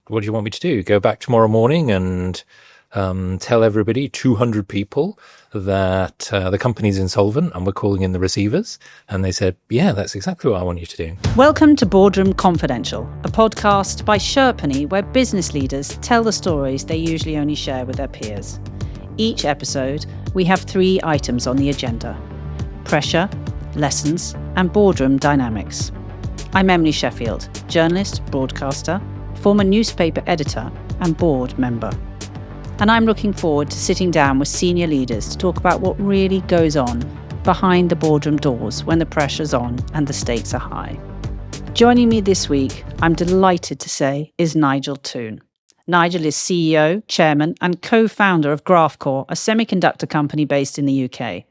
what do you want me to do? Go back tomorrow morning and tell everybody, 200 people, that the company's insolvent and we're calling in the receivers? And they said, yeah, that's exactly what I want you to do. Welcome to Boardroom Confidential, a podcast by Sherpany where business leaders tell the stories they usually only share with their peers. Each episode, we have 3 items on the agenda: pressure, lessons, and boardroom dynamics. I'm Emily Sheffield, journalist, broadcaster, former newspaper editor, and board member. And I'm looking forward to sitting down with senior leaders to talk about what really goes on behind the boardroom doors when the pressure's on and the stakes are high. Joining me this week, I'm delighted to say, is Nigel Toon. Nigel is CEO, chairman, and co-founder of Graphcore, a semiconductor company based in the UK.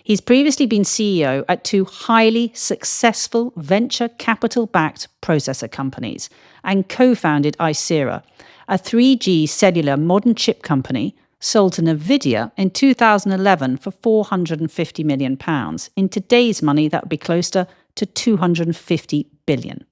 He's previously been CEO at 2 highly successful venture capital-backed processor companies and co-founded Icera, a 3G cellular modern chip company sold to NVIDIA in 2011 for £450 million. In today's money, that would be closer to £250 billion.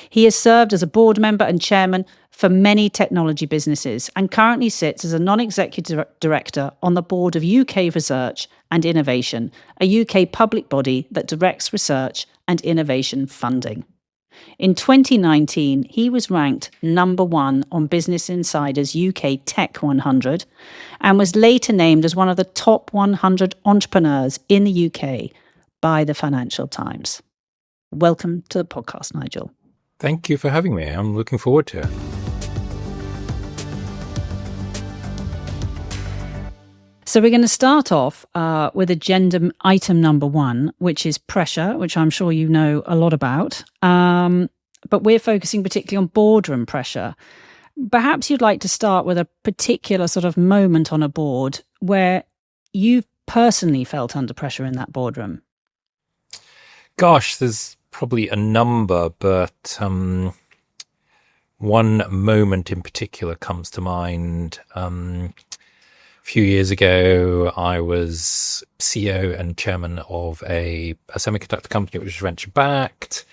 He has served as a board member and chairman for many technology businesses and currently sits as a non-executive director on the board of UK Research and Innovation, a UK public body that directs research and innovation funding. In 2019, he was ranked number 1 on Business Insider's UK Tech 100 and was later named as one of the top 100 entrepreneurs in the UK by the Financial Times. Welcome to the podcast, Nigel. Thank you for having me. I'm looking forward to it. So we're going to start off with agenda item number 1, which is pressure, which I'm sure you know a lot about. But we're focusing particularly on boardroom pressure. Perhaps you'd like to start with a particular sort of moment on a board where you personally felt under pressure in that boardroom. Gosh, there's probably a number, but one moment in particular comes to mind. A few years ago, I was CEO and chairman of a semiconductor company which was venture-backed.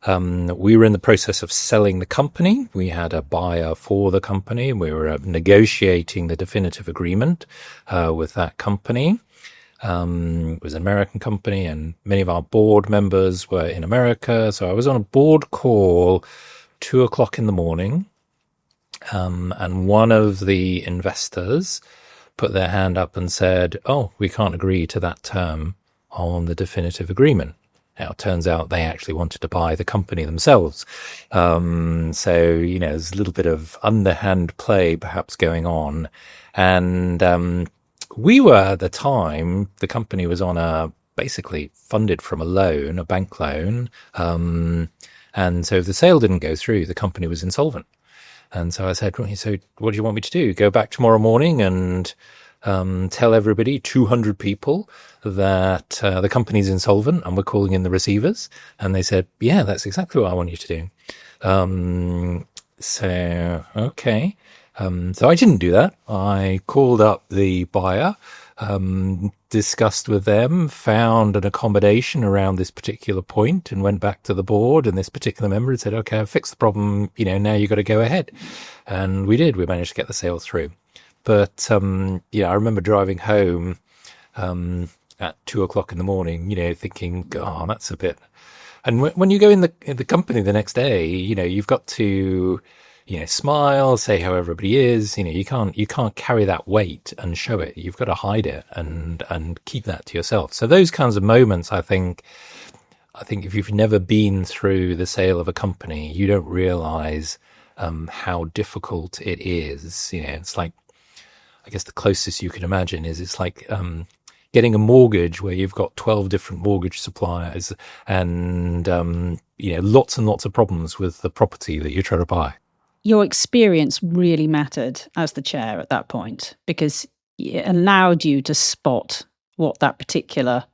We were in the process of selling the company. We had a buyer for the company, and we were negotiating the definitive agreement with that company. It was an American company, and many of our board members were in America. So I was on a board call 2:00 in the morning, and one of the investors put their hand up and said, oh, we can't agree to that term on the definitive agreement. Now, it turns out they actually wanted to buy the company themselves. So, there's a little bit of underhand play perhaps going on. And we were, at the time, the company was on basically funded from a loan, a bank loan. And so if the sale didn't go through, the company was insolvent. And so I said, so what do you want me to do? Go back tomorrow morning and tell everybody, 200 people, that the company's insolvent and we're calling in the receivers? And they said, yeah, that's exactly what I want you to do. Okay. So I didn't do that. I called up the buyer, discussed with them, found an accommodation around this particular point, and went back to the board and this particular member and said, okay, I've fixed the problem, now you've got to go ahead. And we did. We managed to get the sale through. But, I remember driving home at 2:00 in the morning, thinking, oh, that's a bit... And when you go in the company the next day, you've got to... smile, say how everybody is. You can't carry that weight and show it. You've got to hide it and keep that to yourself. So those kinds of moments, I think if you've never been through the sale of a company, you don't realize how difficult it is. It's like, I guess the closest you can imagine is it's like getting a mortgage where you've got 12 different mortgage suppliers and lots and lots of problems with the property that you're trying to buy. Your experience really mattered as the chair at that point because it allowed you to spot what that particular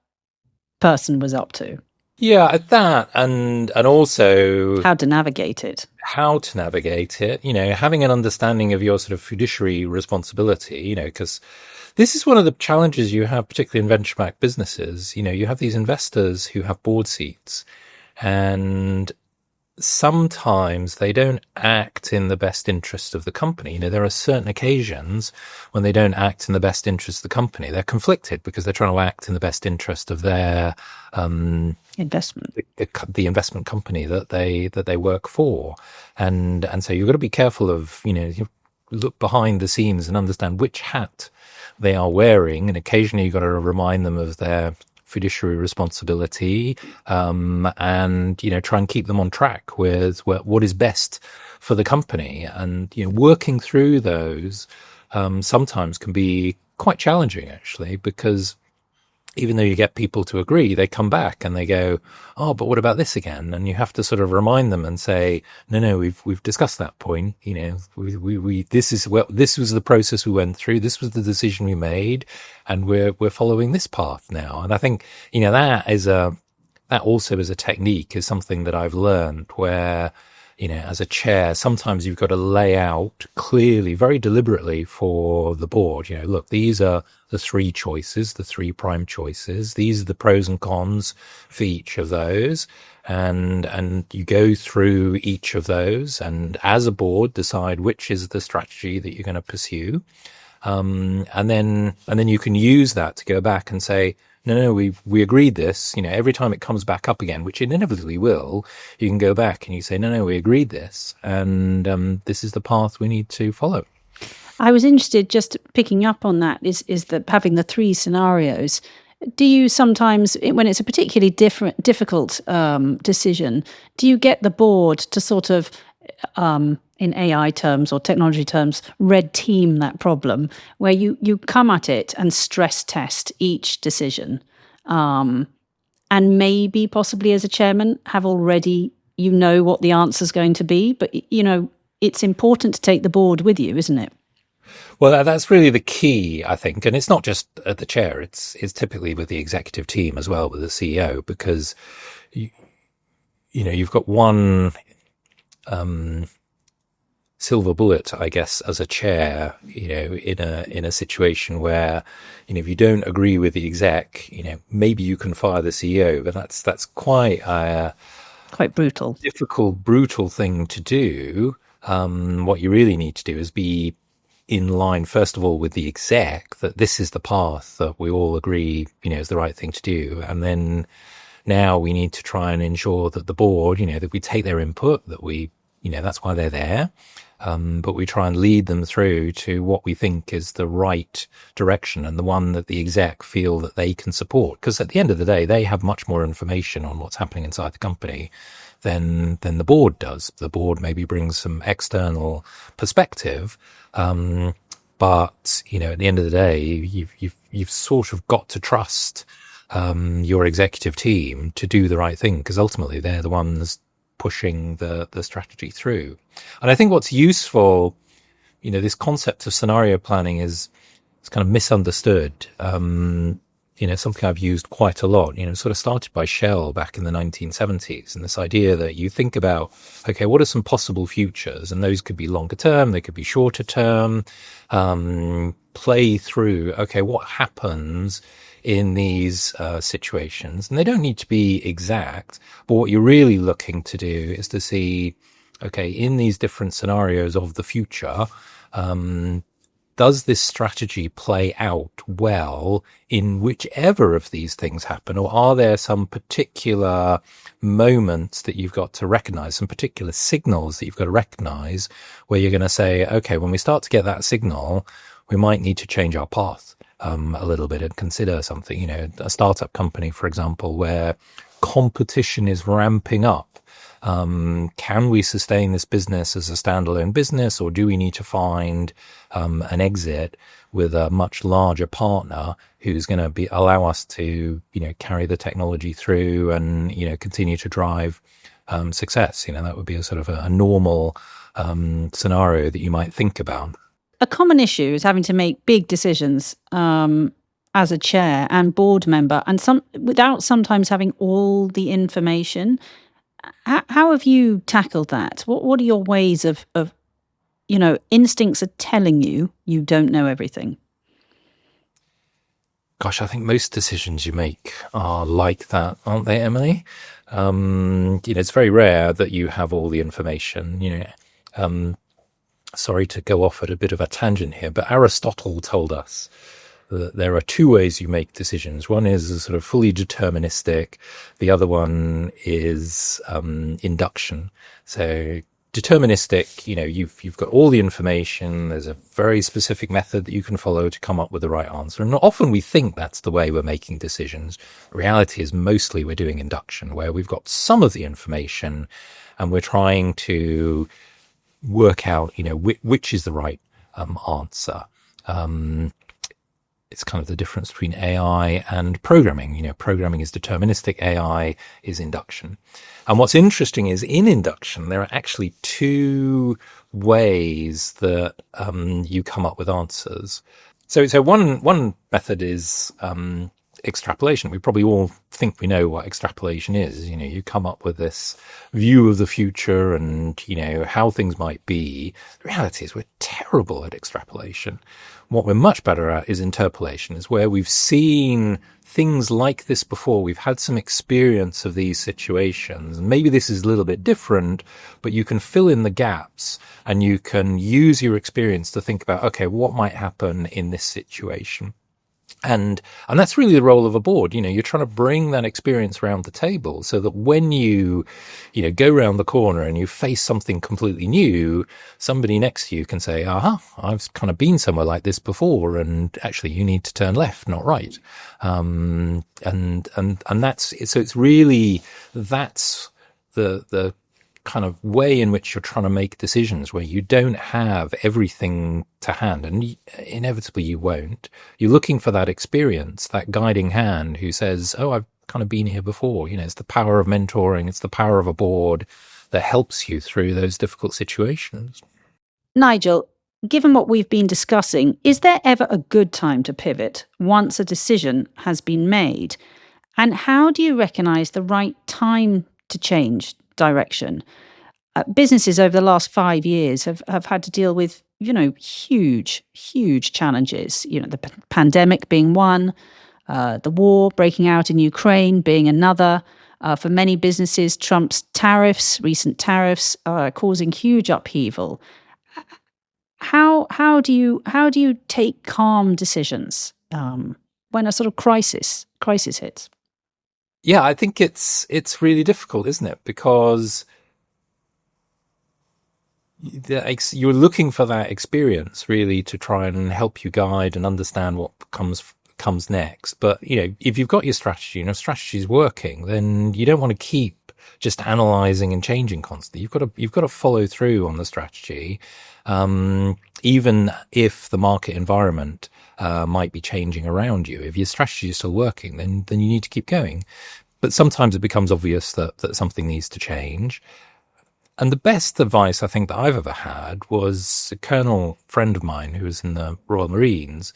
person was up to. Yeah, at that, and also how to navigate it. Having an understanding of your sort of fiduciary responsibility, because this is one of the challenges you have, particularly in venture-backed businesses. You have these investors who have board seats, and sometimes they don't act in the best interest of the company. There are certain occasions when they don't act in the best interest of the company. They're conflicted because they're trying to act in the best interest of their investment, the investment company that they work for, and so you've got to be careful of you look behind the scenes and understand which hat they are wearing, and occasionally you've got to remind them of their fiduciary responsibility, and try and keep them on track with what is best for the company. And working through those sometimes can be quite challenging, actually, because even though you get people to agree, they come back and they go, "Oh, but what about this again?" And you have to sort of remind them and say, "No, we've discussed that point. This was the process we went through. This was the decision we made, and we're following this path now." And I think that also as a technique is something that I've learned where, as a chair, sometimes you've got to lay out clearly, very deliberately for the board, look, these are the three choices, the three prime choices. These are the pros and cons for each of those. And you go through each of those and as a board decide which is the strategy that you're going to pursue. And then you can use that to go back and say, no, we agreed this. Every time it comes back up again, which it inevitably will, you can go back and you say, no, we agreed this, and this is the path we need to follow. I was interested, just picking up on that, is that having the three scenarios. Do you sometimes, when it's a particularly difficult decision, do you get the board to sort of, in AI terms or technology terms, red team that problem, where you come at it and stress test each decision, and maybe possibly as a chairman have already what the answer's going to be, but it's important to take the board with you, isn't it? Well, that's really the key, I think, and it's not just at the chair; it's typically with the executive team as well, with the CEO, because you've got one silver bullet, I guess, as a chair, in a situation where, if you don't agree with the exec, maybe you can fire the CEO, but that's quite brutal, difficult, brutal thing to do. What you really need to do is be in line, first of all, with the exec, that this is the path that we all agree, is the right thing to do. And then now we need to try and ensure that the board, that we take their input, that we, that's why they're there. But we try and lead them through to what we think is the right direction and the one that the exec feel that they can support. Because at the end of the day, they have much more information on what's happening inside the company than the board does. The board maybe brings some external perspective. But, at the end of the day, you've sort of got to trust your executive team to do the right thing, because ultimately they're the ones pushing the strategy through. And I think what's useful, this concept of scenario planning it's kind of misunderstood. Something I've used quite a lot, sort of started by Shell back in the 1970s. And this idea that you think about, okay, what are some possible futures? And those could be longer term, they could be shorter term, play through, okay, what happens in these situations? And they don't need to be exact, but what you're really looking to do is to see, okay, in these different scenarios of the future, does this strategy play out well in whichever of these things happen? Or are there some particular moments that you've got to recognize, some particular signals that you've got to recognize, where you're going to say, okay, when we start to get that signal, we might need to change our path a little bit and consider something, a startup company, for example, where competition is ramping up. Can we sustain this business as a standalone business, or do we need to find an exit with a much larger partner who's going to allow us to, carry the technology through and, continue to drive success? That would be a sort of a normal scenario that you might think about. A common issue is having to make big decisions as a chair and board member, and without sometimes having all the information. How have you tackled that? What are your ways of instincts are telling you don't know everything? Gosh, I think most decisions you make are like that, aren't they, Emily? It's very rare that you have all the information. Sorry to go off at a bit of a tangent here, but Aristotle told us that there are two ways you make decisions. One is a sort of fully deterministic. The other one is induction. So deterministic, you've got all the information. There's a very specific method that you can follow to come up with the right answer. And often we think that's the way we're making decisions. Reality is mostly we're doing induction, where we've got some of the information and we're trying to work out, which is the right answer. It's kind of the difference between AI and programming. Programming is deterministic, AI is induction. And what's interesting is in induction, there are actually two ways that you come up with answers. So one method is extrapolation. We probably all think we know what extrapolation is. You come up with this view of the future and, how things might be. The reality is we're terrible at extrapolation. What we're much better at is interpolation, is where we've seen things like this before. We've had some experience of these situations. And maybe this is a little bit different, but you can fill in the gaps and you can use your experience to think about, okay, what might happen in this situation? And that's really the role of a board. You're trying to bring that experience around the table so that when you go around the corner and you face something completely new, somebody next to you can say, aha, I've kind of been somewhere like this before, and actually you need to turn left, not right. And that's, so it's really, that's the kind of way in which you're trying to make decisions, where you don't have everything to hand, and inevitably you won't. You're looking for that experience, that guiding hand who says, oh, I've kind of been here before. It's the power of mentoring, it's the power of a board that helps you through those difficult situations. Nigel, given what we've been discussing, is there ever a good time to pivot once a decision has been made? And how do you recognise the right time to change direction? Businesses over the last 5 years have had to deal with, huge challenges. The pandemic being one, the war breaking out in Ukraine being another. For many businesses, Trump's recent tariffs, are causing huge upheaval. How do you take calm decisions when a sort of crisis hits? Yeah, I think it's really difficult, isn't it? Because you're looking for that experience really to try and help you guide and understand what comes next. But if you've got your strategy and your strategy is working, then you don't want to keep just analyzing and changing constantly. You've got to follow through on the strategy, even if the market environment might be changing around you. If your strategy is still working, then you need to keep going. But sometimes it becomes obvious that something needs to change. And the best advice I think that I've ever had was a colonel friend of mine who was in the Royal Marines.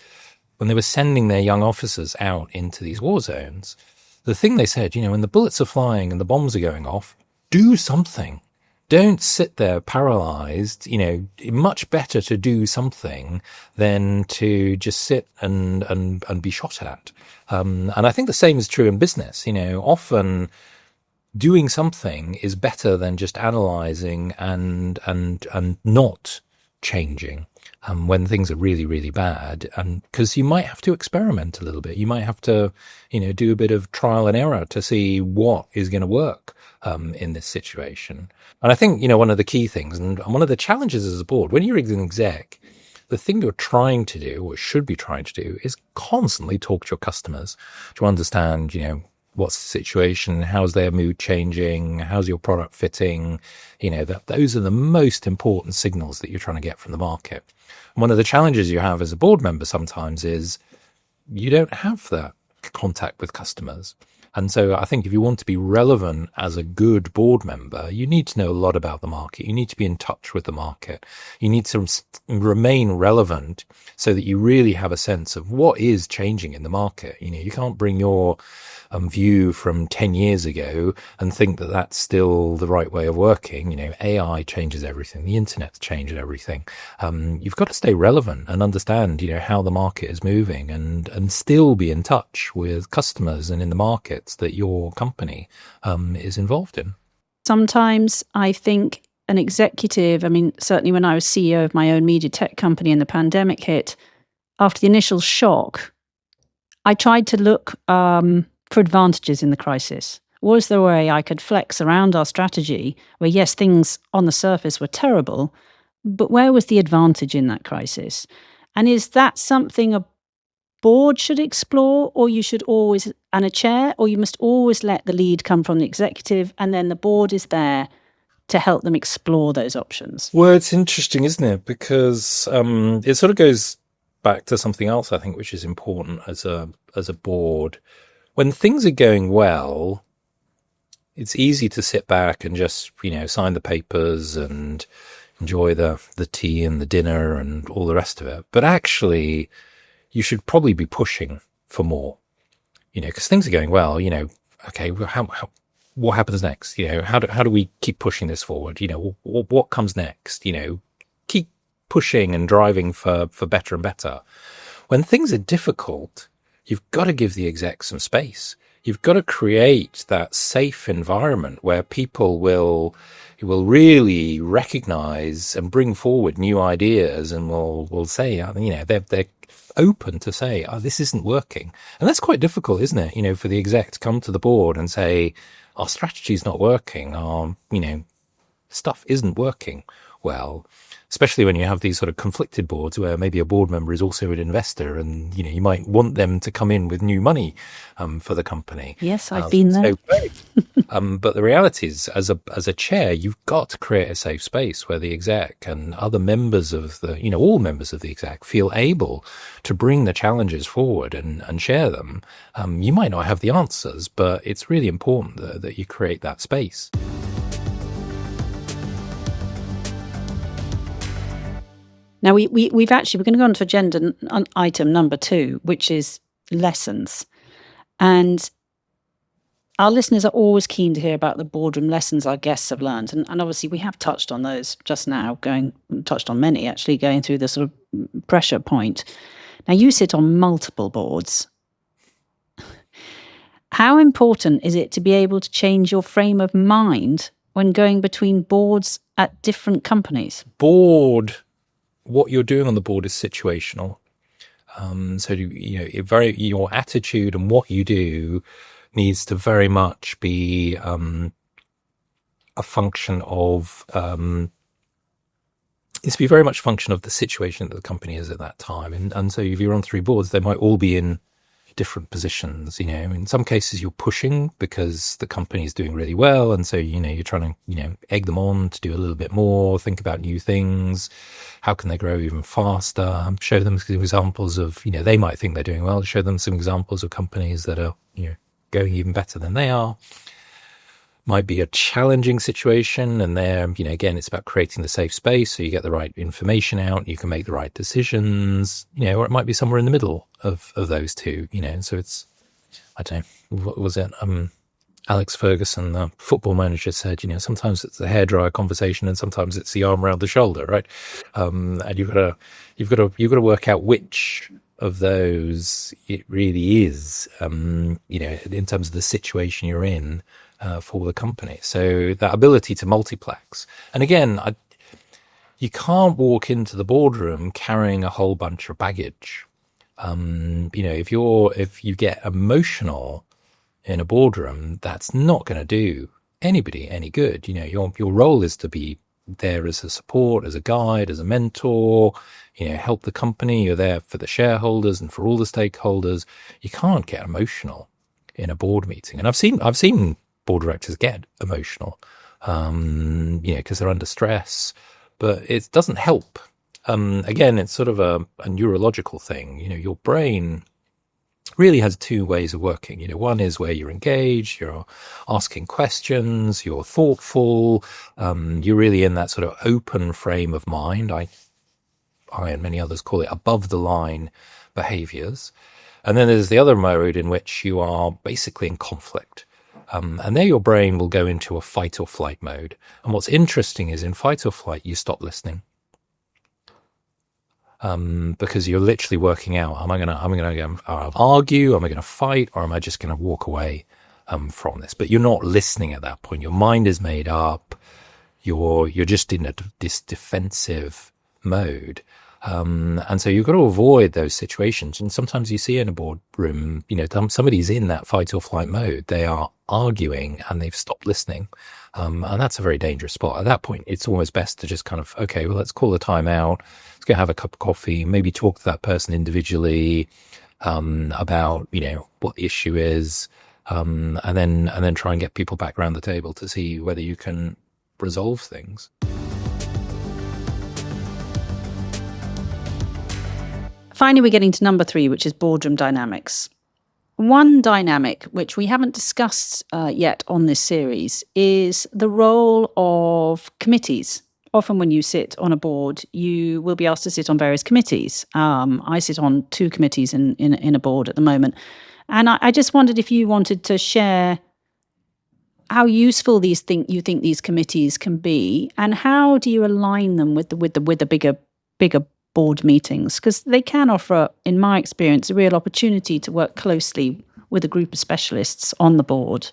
When they were sending their young officers out into these war zones, the thing they said, when the bullets are flying and the bombs are going off, do something. Don't sit there paralyzed. Much better to do something than to just sit and be shot at. And I think the same is true in business. Often doing something is better than just analyzing and not changing when things are really, really bad. And because you might have to experiment a little bit. You might have to, do a bit of trial and error to see what is going to work in this situation. And I think, one of the key things and one of the challenges as a board, when you're an exec, the thing you're trying to do, or should be trying to do, is constantly talk to your customers to understand, what's the situation, how's their mood changing, how's your product fitting, those are the most important signals that you're trying to get from the market. And one of the challenges you have as a board member sometimes is you don't have that contact with customers. And so I think if you want to be relevant as a good board member, you need to know a lot about the market. You need to be in touch with the market. You need to remain relevant so that you really have a sense of what is changing in the market. You can't bring your view from 10 years ago and think that that's still the right way of working. AI changes everything. The internet's changed everything. You've got to stay relevant and understand, how the market is moving and still be in touch with customers and in the markets that your company is involved in. Sometimes I think an executive, certainly when I was CEO of my own media tech company and the pandemic hit, after the initial shock, I tried to look for advantages in the crisis. Was there a way I could flex around our strategy where, yes, things on the surface were terrible, but where was the advantage in that crisis? And is that something a board should explore, or you should always, and a chair, or you must always let the lead come from the executive and then the board is there to help them explore those options? Well, it's interesting, isn't it? Because it sort of goes back to something else, I think, which is important as a board. When things are going well, it's easy to sit back and just, sign the papers and enjoy the tea and the dinner and all the rest of it. But actually, you should probably be pushing for more, because things are going well, okay, what happens next? How do we keep pushing this forward? What comes next? Keep pushing and driving for better and better. When things are difficult, you've got to give the exec some space. You've got to create that safe environment where people will really recognize and bring forward new ideas and will say, they're open to say, this isn't working. And that's quite difficult, isn't it? For the exec to come to the board and say, our strategy is not working. Our, stuff isn't working well. Especially when you have these sort of conflicted boards where maybe a board member is also an investor and, you might want them to come in with new money for the company. Yes, I've been there. But the reality is, as a chair, you've got to create a safe space where the exec and other members of all members of the exec feel able to bring the challenges forward and share them. You might not have the answers, but it's really important that you create that space. Now, we're going to go on to agenda item number 2, which is lessons. And our listeners are always keen to hear about the boardroom lessons our guests have learned. And obviously, we have touched on those just now, touched on many, actually, going through the sort of pressure point. Now, you sit on multiple boards. How important is it to be able to change your frame of mind when going between boards at different companies? What you're doing on the board is situational. So your attitude and what you do needs to very much be a function of it's to be very much a function of the situation that the company is at that time. And so if you're on 3 boards, they might all be in different positions. In some cases you're pushing because the company is doing really well, and so you're trying to egg them on to do a little bit more, think about new things, how can they grow even faster, show them some examples of they might think they're doing well, show them some examples of companies that are going even better than they are. Might be a challenging situation, and there again it's about creating the safe space so you get the right information out, you can make the right decisions, or it might be somewhere in the middle of those two, so it's, I don't know, what was it, Alex Ferguson, the football manager, said sometimes it's the hairdryer conversation and sometimes it's the arm around the shoulder, right? And you've got to work out which of those it really is, in terms of the situation you're in for the company. So that ability to multiplex. And again, you can't walk into the boardroom carrying a whole bunch of baggage. If you get emotional in a boardroom, that's not going to do anybody any good. Your role is to be there as a support, as a guide, as a mentor, help the company. You're there for the shareholders and for all the stakeholders. You can't get emotional in a board meeting. And I've seen board directors get emotional, because they're under stress, but it doesn't help. Again, it's sort of a neurological thing. Your brain really has two ways of working. One is where you're engaged, you're asking questions, you're thoughtful, you're really in that sort of open frame of mind. I and many others call it above the line behaviors. And then there's the other mode in which you are basically in conflict. And there your brain will go into a fight or flight mode. And what's interesting is in fight or flight, you stop listening. Because you're literally working out, am I going to argue? Am I going to fight? Or am I just going to walk away from this? But you're not listening at that point. Your mind is made up. You're just in this defensive mode. And so you've got to avoid those situations. And sometimes you see in a boardroom, somebody's in that fight or flight mode. They are arguing and they've stopped listening. And that's a very dangerous spot. At that point, it's almost best to just kind of, okay, well, let's call the time out. Let's go have a cup of coffee, maybe talk to that person individually, about, what the issue is. And then try and get people back around the table to see whether you can resolve things. Finally, we're getting to number 3, which is boardroom dynamics. One dynamic which we haven't discussed yet on this series is the role of committees. Often when you sit on a board, you will be asked to sit on various committees. I sit on 2 committees in a board at the moment. And I just wondered if you wanted to share how useful you think these committees can be, and how do you align them with the bigger board meetings, because they can offer, in my experience, a real opportunity to work closely with a group of specialists on the board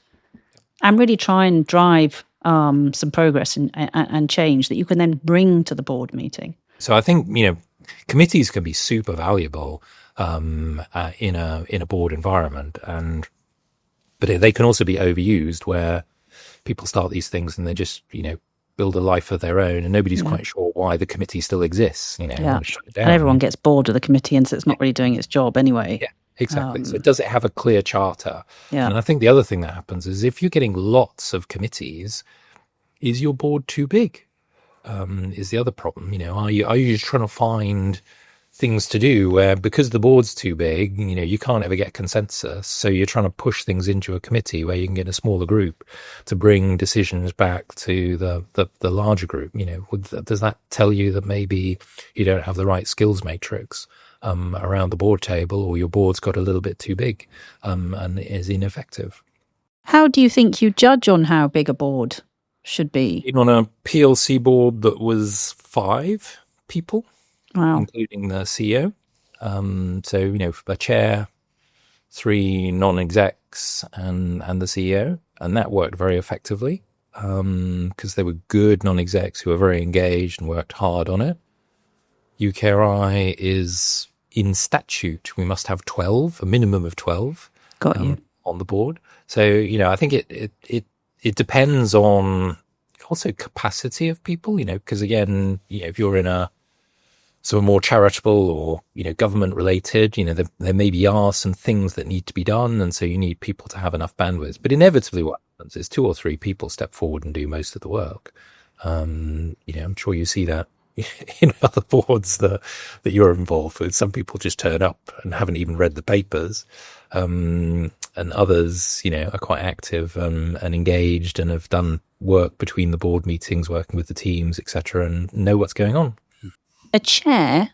and really try and drive some progress and change that you can then bring to the board meeting. So I think, committees can be super valuable in a board environment, but they can also be overused where people start these things and they just, build a life of their own, and nobody's quite sure why the committee still exists. And everyone gets bored of the committee, and so it's not really doing its job anyway. Yeah, exactly. So does it have a clear charter? Yeah. And I think the other thing that happens is if you're getting lots of committees, is your board too big? Is the other problem. Are you just trying to find things to do where, because the board's too big, you can't ever get consensus, so you're trying to push things into a committee where you can get a smaller group to bring decisions back to the larger group. Does that tell you that maybe you don't have the right skills matrix around the board table, or your board's got a little bit too big and is ineffective? How do you think you judge on how big a board should be? On a PLC board that was 5 people, wow, including the CEO. So, a chair, 3 non-execs and the CEO. And that worked very effectively because they were good non-execs who were very engaged and worked hard on it. UKRI is in statute, we must have 12, a minimum of 12 on the board. So, I think it depends on also capacity of people, because again, if you're in a sort of more charitable or, government related, there maybe are some things that need to be done. And so you need people to have enough bandwidth. But inevitably what happens is 2 or 3 people step forward and do most of the work. I'm sure you see that in other boards that you're involved with. Some people just turn up and haven't even read the papers. And others, are quite active and engaged and have done work between the board meetings, working with the teams, etc., and know what's going on. A chair,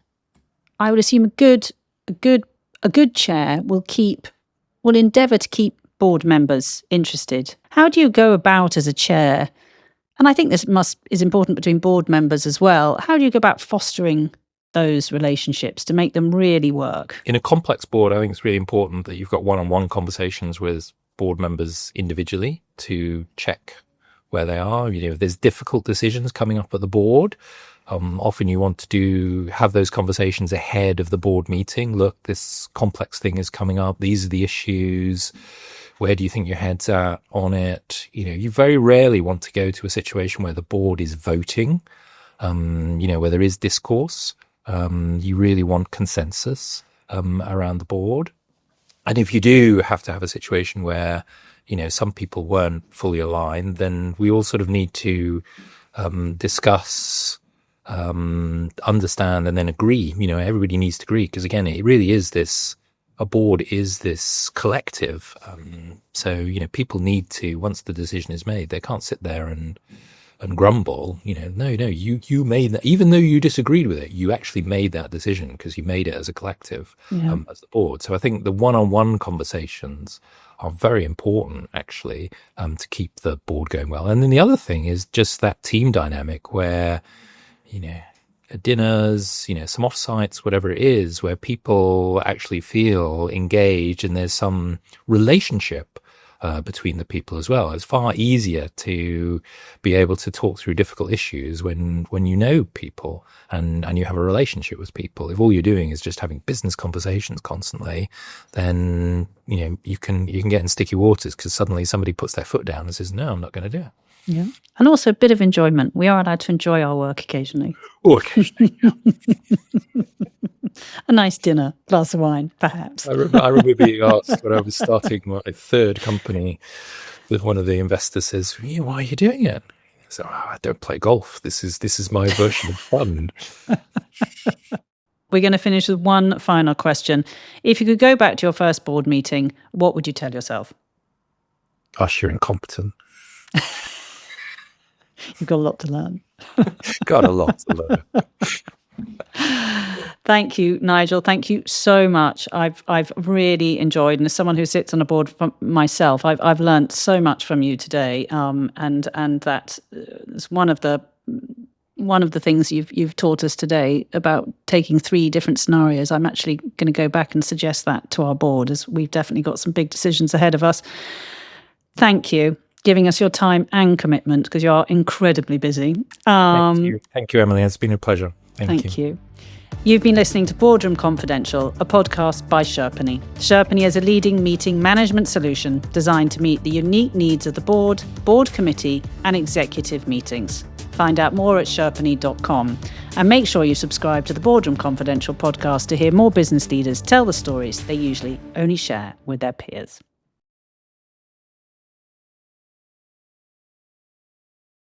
I would assume a good chair will endeavour to keep board members interested. How do you go about as a chair? And I think this is important between board members as well. How do you go about fostering those relationships to make them really work? In a complex board, I think it's really important that you've got one-on-one conversations with board members individually to check where they are. If there's difficult decisions coming up at the board, often you want to have those conversations ahead of the board meeting. Look, this complex thing is coming up. These are the issues. Where do you think your head's at on it? You very rarely want to go to a situation where the board is voting, where there is discourse. You really want consensus around the board. And if you do have to have a situation where, some people weren't fully aligned, then we all sort of need to discuss, understand, and then agree. Everybody needs to agree, because again, it really is this a board is this collective. So, people need to, once the decision is made, they can't sit there and grumble. No, you made that, even though you disagreed with it, you actually made that decision because you made it as a collective, as the board. So I think the one-on-one conversations are very important, actually, to keep the board going well. And then the other thing is just that team dynamic where, dinners, some offsites, whatever it is, where people actually feel engaged and there's some relationship between the people as well. It's far easier to be able to talk through difficult issues when you know people and you have a relationship with people. If all you're doing is just having business conversations constantly, then you can get in sticky waters because suddenly somebody puts their foot down and says, "No, I'm not going to do it." Yeah. And also a bit of enjoyment. We are allowed to enjoy our work occasionally. Oh, occasionally. A nice dinner, glass of wine, perhaps. I remember being asked when I was starting my third company, that one of the investors says, "Why are you doing it?" So I don't play golf. This is my version of fun. We're going to finish with one final question. If you could go back to your first board meeting, what would you tell yourself? Gosh, you're incompetent. You've got a lot to learn. Got a lot to learn. Thank you, Nigel. Thank you so much. I've really enjoyed, and as someone who sits on a board myself, I've learned so much from you today. And that is one of the things you've taught us today about taking 3 different scenarios. I'm actually going to go back and suggest that to our board, as we've definitely got some big decisions ahead of us. Thank you. Giving us your time and commitment, because you are incredibly busy. Thank you, Emily. It's been a pleasure. Thank you. You've been listening to Boardroom Confidential, a podcast by Sherpany. Sherpany is a leading meeting management solution designed to meet the unique needs of the board committee, and executive meetings. Find out more at sherpany.com. And make sure you subscribe to the Boardroom Confidential podcast to hear more business leaders tell the stories they usually only share with their peers.